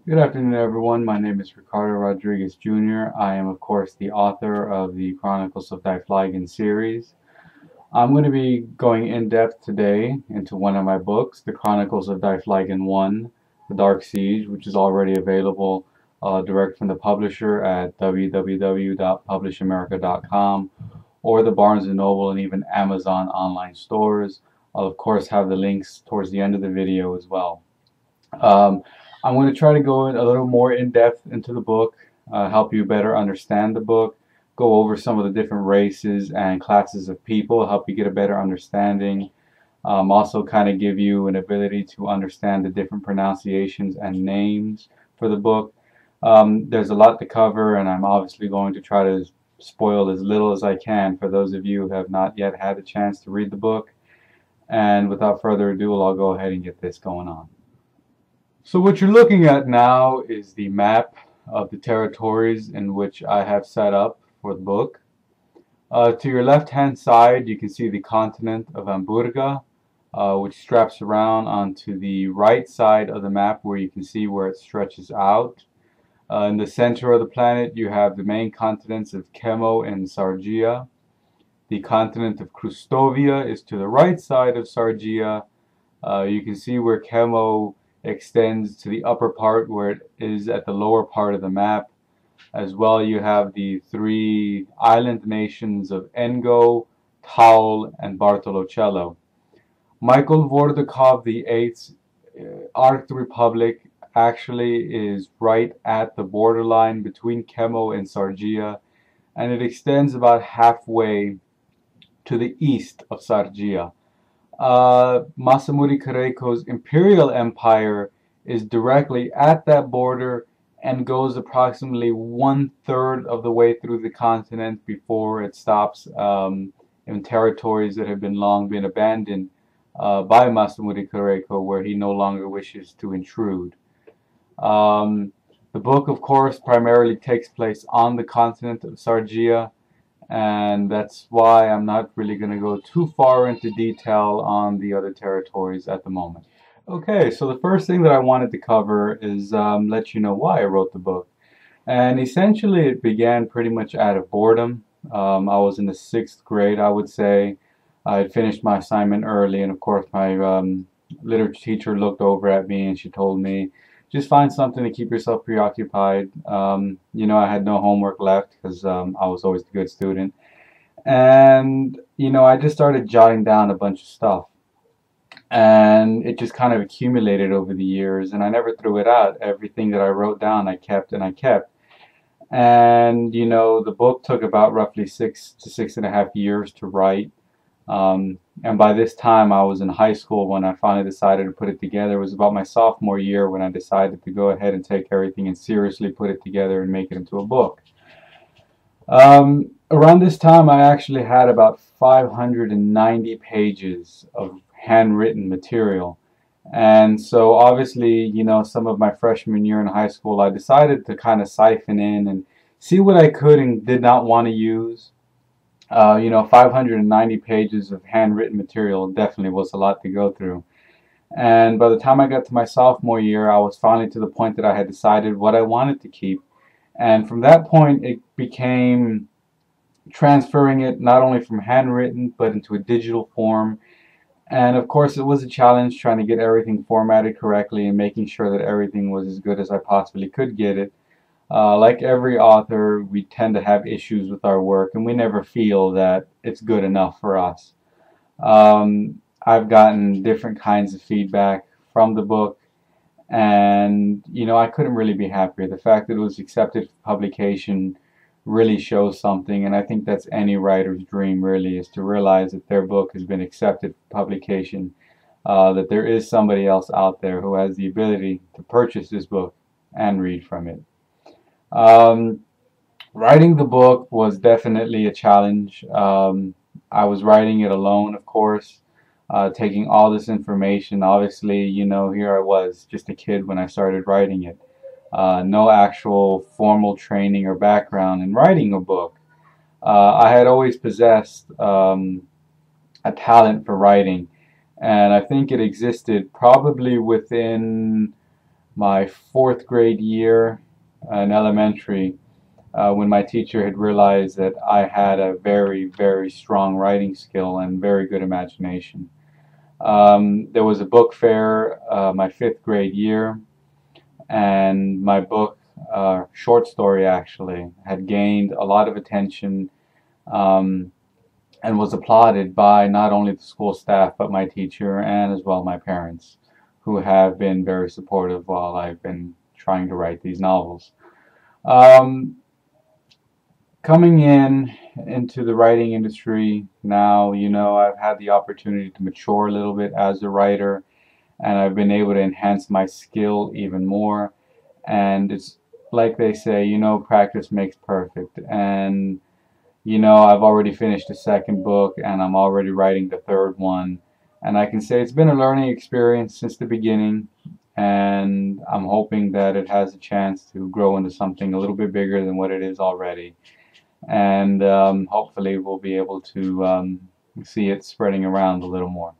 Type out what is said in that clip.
Good afternoon, everyone. My name is Ricardo Rodriguez Jr. I am, of course, the author of the Chronicles of Diflygan series. I'm going to be going in depth today into one of my books, The Chronicles of Diflygan 1, The Dark Siege, which is already available direct from the publisher at www.publishamerica.com or the Barnes& and Noble and even Amazon online stores. I'll, of course, have the links towards the end of the video as well. Um, I'm going to try to go in a little more in depth into the book, help you better understand the book, go over some of the different races and classes of people, help you get a better understanding. Also, kind of give you an ability to understand the different pronunciations and names for the book. There's a lot to cover, and I'm obviously going to try to spoil as little as I can for those of you who have not yet had a chance to read the book. And without further ado, I'll go ahead and get this going on. So what you're looking at now is the map of the territories in which I have set up for the book. To your left-hand side, you can see the continent of Amburga, which straps around onto the right side of the map where you can see where it stretches out. In the center of the planet, you have the main continents of Kemo and Sargia. The continent of Krustovia is to the right side of Sargia. You can see where Kemo extends to the upper part where it is at the lower part of the map. As well, you have the three island nations of Engo, Taul, and Bartolocello. Michael Vordakov VIII's Arched Republic actually is right at the borderline between Kemo and Sargia, and it extends about halfway to the east of Sargia. Masamune Kareiko's imperial empire is directly at that border and goes approximately 1/3 of the way through the continent before it stops in territories that have been long been abandoned by Masamune Kareiko, where he no longer wishes to intrude. Um, the book, of course, primarily takes place on the continent of Sargia, and that's why I'm not really going to go too far into detail on the other territories at the moment. Okay, so the first thing that I wanted to cover is let you know why I wrote the book. And essentially, it began pretty much out of boredom. I was in the sixth grade, I would say. I had finished my assignment early, and of course, my literature teacher looked over at me and she told me, just find something to keep yourself preoccupied. I had no homework left because I was always a good student. And, I just started jotting down a bunch of stuff. And it just kind of accumulated over the years, and I never threw it out. Everything that I wrote down, I kept and I kept. And, the book took about roughly 6 to 6.5 years to write. And by this time, I was in high school when I finally decided to put it together. It was about my sophomore year when I decided to go ahead and take everything and seriously put it together and make it into a book. Around this time, I actually had about 590 pages of handwritten material. And so obviously, some of my freshman year in high school, I decided to kind of siphon in and see what I could and did not want to use. 590 pages of handwritten material definitely was a lot to go through. And by the time I got to my sophomore year, I was finally to the point that I had decided what I wanted to keep. And from that point, it became transferring it not only from handwritten but into a digital form. And of course, it was a challenge trying to get everything formatted correctly and making sure that everything was as good as I possibly could get it. Like every author, we tend to have issues with our work, and we never feel that it's good enough for us. I've gotten different kinds of feedback from the book, and I couldn't really be happier. The fact that it was accepted for publication really shows something, and I think that's any writer's dream, really, is to realize that their book has been accepted for publication, that there is somebody else out there who has the ability to purchase this book and read from it. Um, Writing the book was definitely a challenge. I was writing it alone, of course, taking all this information. Obviously, here I was, just a kid when I started writing it. No actual formal training or background in writing a book. I had always possessed a talent for writing, and I think it existed probably within my fourth grade year in elementary, when my teacher had realized that I had a very, very strong writing skill and very good imagination. There was a book fair my fifth grade year, and my book, short story actually, had gained a lot of attention, um, and was applauded by not only the school staff but my teacher and as well my parents, who have been very supportive while I've been trying to write these novels. Um, Coming into the writing industry now, I've had the opportunity to mature a little bit as a writer, and I've been able to enhance my skill even more. And it's like they say, practice makes perfect. And I've already finished the second book, and I'm already writing the third one. And I can say it's been a learning experience since the beginning, and I'm hoping that it has a chance to grow into something a little bit bigger than what it is already. And hopefully we'll be able to see it spreading around a little more.